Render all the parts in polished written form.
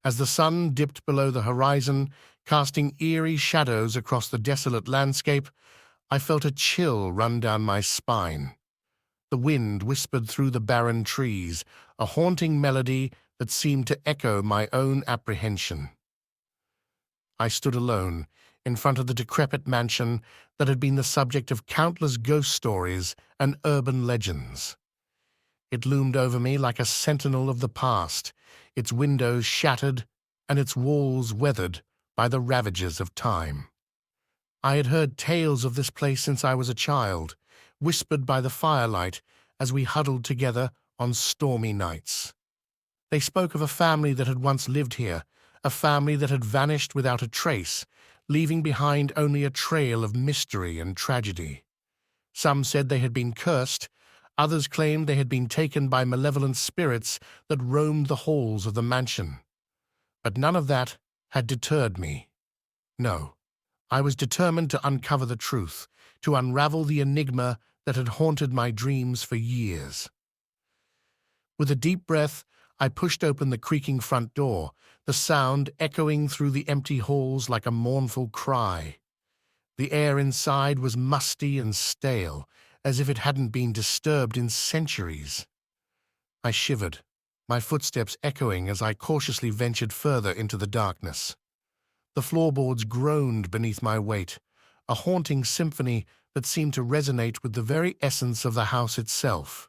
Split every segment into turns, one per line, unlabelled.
As the sun dipped below the horizon, casting eerie shadows across the desolate landscape, I felt a chill run down my spine. The wind whispered through the barren trees, a haunting melody that seemed to echo my own apprehension. I stood alone, in front of the decrepit mansion that had been the subject of countless ghost stories and urban legends. It loomed over me like a sentinel of the past, its windows shattered and its walls weathered by the ravages of time. I had heard tales of this place since I was a child, whispered by the firelight as we huddled together on stormy nights. They spoke of a family that had once lived here, a family that had vanished without a trace, leaving behind only a trail of mystery and tragedy. Some said they had been cursed, others claimed they had been taken by malevolent spirits that roamed the halls of the mansion. But none of that had deterred me. No, I was determined to uncover the truth, to unravel the enigma that had haunted my dreams for years. With a deep breath, I pushed open the creaking front door, the sound echoing through the empty halls like a mournful cry. The air inside was musty and stale, as if it hadn't been disturbed in centuries. I shivered, my footsteps echoing as I cautiously ventured further into the darkness. The floorboards groaned beneath my weight, a haunting symphony that seemed to resonate with the very essence of the house itself.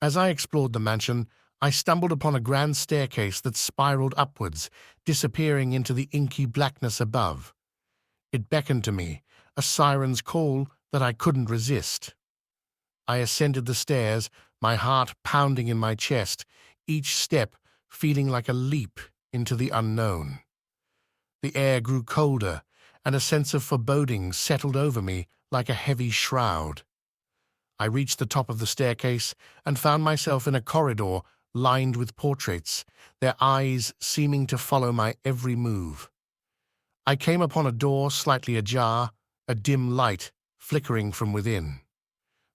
As I explored the mansion, I stumbled upon a grand staircase that spiraled upwards, disappearing into the inky blackness above. It beckoned to me, a siren's call that I couldn't resist. I ascended the stairs, my heart pounding in my chest, each step feeling like a leap into the unknown. The air grew colder, and a sense of foreboding settled over me like a heavy shroud. I reached the top of the staircase and found myself in a corridor lined with portraits, their eyes seeming to follow my every move. I came upon a door slightly ajar, a dim light flickering from within.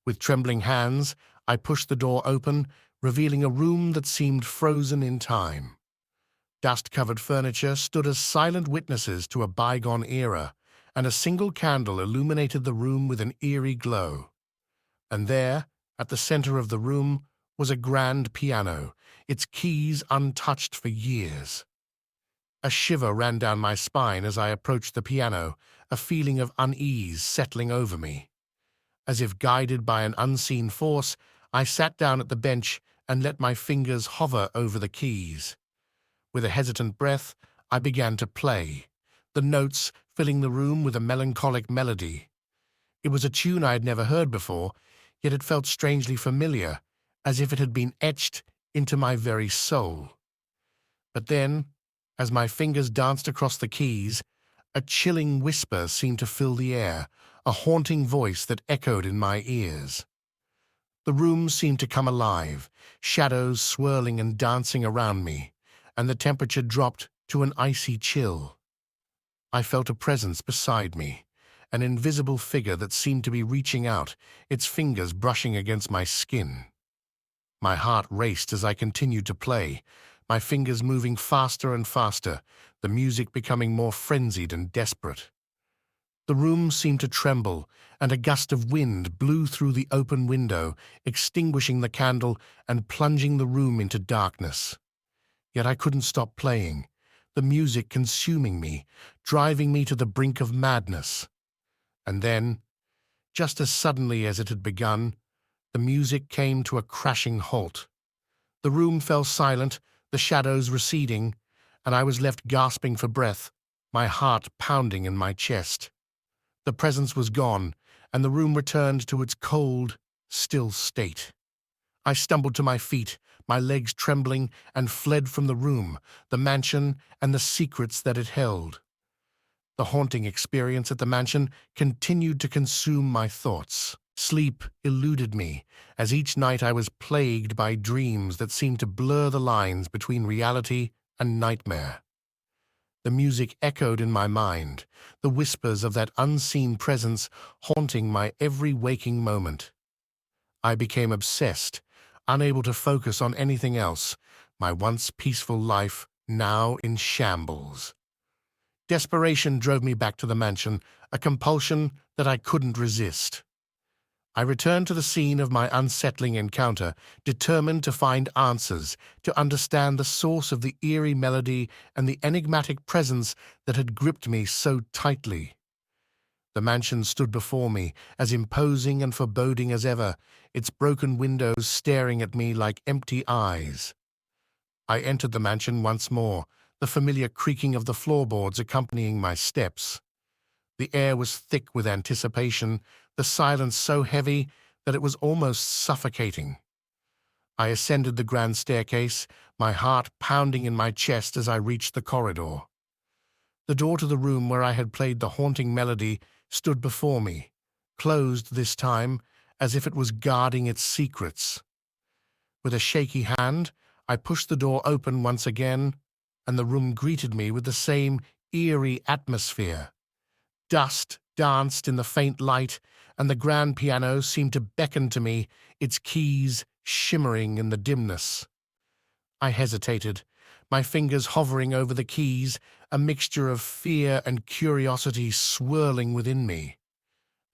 With trembling hands, I pushed the door open, revealing a room that seemed frozen in time. Dust-covered furniture stood as silent witnesses to a bygone era, and a single candle illuminated the room with an eerie glow. And there, at the center of the room, was a grand piano, its keys untouched for years. A shiver ran down my spine as I approached the piano, a feeling of unease settling over me. As if guided by an unseen force, I sat down at the bench and let my fingers hover over the keys. With a hesitant breath, I began to play, the notes filling the room with a melancholic melody. It was a tune I had never heard before, yet it felt strangely familiar, as if it had been etched into my very soul. But then, as my fingers danced across the keys, a chilling whisper seemed to fill the air, a haunting voice that echoed in my ears. The room seemed to come alive, shadows swirling and dancing around me, and the temperature dropped to an icy chill. I felt a presence beside me, an invisible figure that seemed to be reaching out, its fingers brushing against my skin. My heart raced as I continued to play, my fingers moving faster and faster, the music becoming more frenzied and desperate. The room seemed to tremble, and a gust of wind blew through the open window, extinguishing the candle and plunging the room into darkness. Yet I couldn't stop playing, the music consuming me, driving me to the brink of madness. And then, just as suddenly as it had begun, the music came to a crashing halt. The room fell silent, the shadows receding, and I was left gasping for breath, my heart pounding in my chest. The presence was gone, and the room returned to its cold, still state. I stumbled to my feet, my legs trembling, and fled from the room, the mansion, and the secrets that it held. The haunting experience at the mansion continued to consume my thoughts. Sleep eluded me, as each night I was plagued by dreams that seemed to blur the lines between reality and nightmare. The music echoed in my mind, the whispers of that unseen presence haunting my every waking moment. I became obsessed, unable to focus on anything else, my once peaceful life now in shambles. Desperation drove me back to the mansion, a compulsion that I couldn't resist. I returned to the scene of my unsettling encounter, determined to find answers, to understand the source of the eerie melody and the enigmatic presence that had gripped me so tightly. The mansion stood before me, as imposing and foreboding as ever, its broken windows staring at me like empty eyes. I entered the mansion once more, the familiar creaking of the floorboards accompanying my steps. The air was thick with anticipation, the silence so heavy that it was almost suffocating. I ascended the grand staircase, my heart pounding in my chest as I reached the corridor. The door to the room where I had played the haunting melody stood before me, closed this time, as if it was guarding its secrets. With a shaky hand, I pushed the door open once again, and the room greeted me with the same eerie atmosphere. Dust danced in the faint light, and the grand piano seemed to beckon to me, its keys shimmering in the dimness. I hesitated, my fingers hovering over the keys, a mixture of fear and curiosity swirling within me.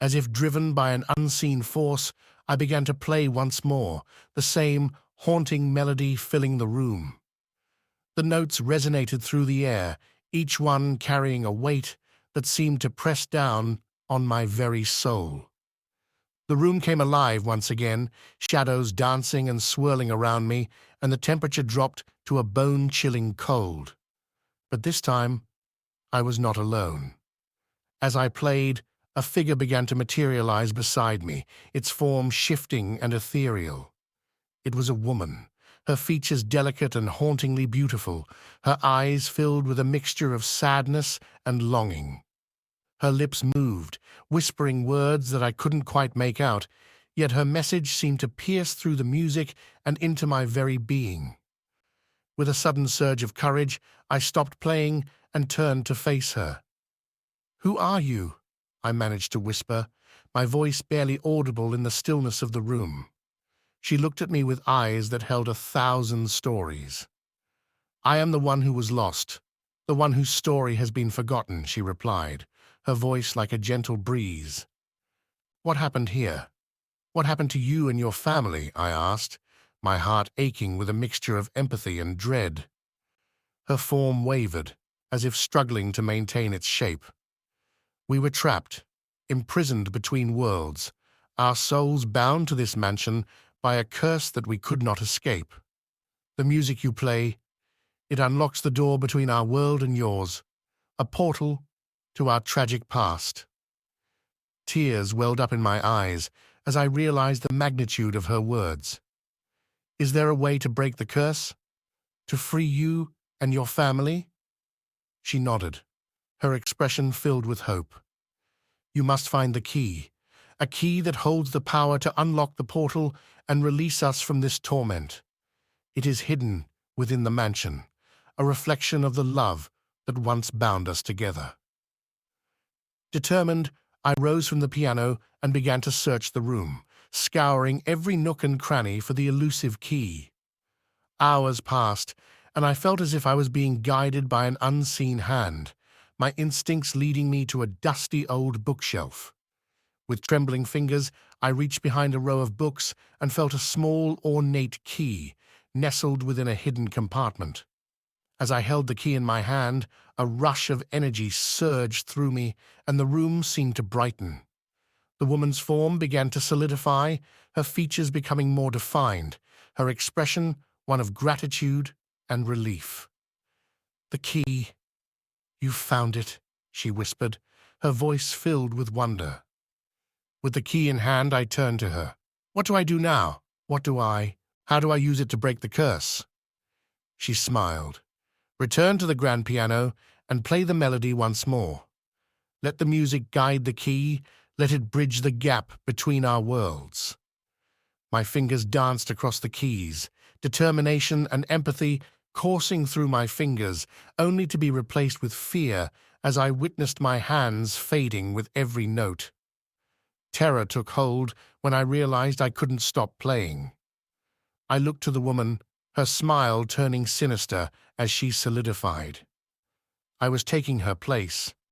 As if driven by an unseen force, I began to play once more, the same haunting melody filling the room. The notes resonated through the air, each one carrying a weight that seemed to press down on my very soul. The room came alive once again, shadows dancing and swirling around me, and the temperature dropped to a bone-chilling cold. But this time, I was not alone. As I played, a figure began to materialize beside me, its form shifting and ethereal. It was a woman, her features delicate and hauntingly beautiful, her eyes filled with a mixture of sadness and longing. Her lips moved, whispering words that I couldn't quite make out, yet her message seemed to pierce through the music and into my very being. With a sudden surge of courage, I stopped playing and turned to face her. "Who are you?" I managed to whisper, my voice barely audible in the stillness of the room. She looked at me with eyes that held 1,000 stories. "I am the one who was lost, the one whose story has been forgotten," she replied, her voice like a gentle breeze. "What happened here? What happened to you and your family?" I asked, my heart aching with a mixture of empathy and dread. Her form wavered, as if struggling to maintain its shape. "We were trapped, imprisoned between worlds, our souls bound to this mansion by a curse that we could not escape. The music you play, it unlocks the door between our world and yours, a portal to our tragic past." Tears welled up in my eyes as I realized the magnitude of her words. "Is there a way to break the curse? To free you and your family?" She nodded, her expression filled with hope. "You must find the key, a key that holds the power to unlock the portal and release us from this torment. It is hidden within the mansion, a reflection of the love that once bound us together." Determined, I rose from the piano and began to search the room, scouring every nook and cranny for the elusive key. Hours passed, and I felt as if I was being guided by an unseen hand, my instincts leading me to a dusty old bookshelf. With trembling fingers, I reached behind a row of books and felt a small, ornate key nestled within a hidden compartment. As I held the key in my hand, a rush of energy surged through me, and the room seemed to brighten. The woman's form began to solidify, her features becoming more defined, her expression one of gratitude and relief. "The key. You found it," she whispered, her voice filled with wonder. With the key in hand, I turned to her. "What do I do now? How do I use it to break the curse?" She smiled. "Return to the grand piano and play the melody once more. Let the music guide the key, let it bridge the gap between our worlds." My fingers danced across the keys, determination and empathy coursing through my fingers, only to be replaced with fear as I witnessed my hands fading with every note. Terror took hold when I realized I couldn't stop playing. I looked to the woman, her smile turning sinister as she solidified. I was taking her place,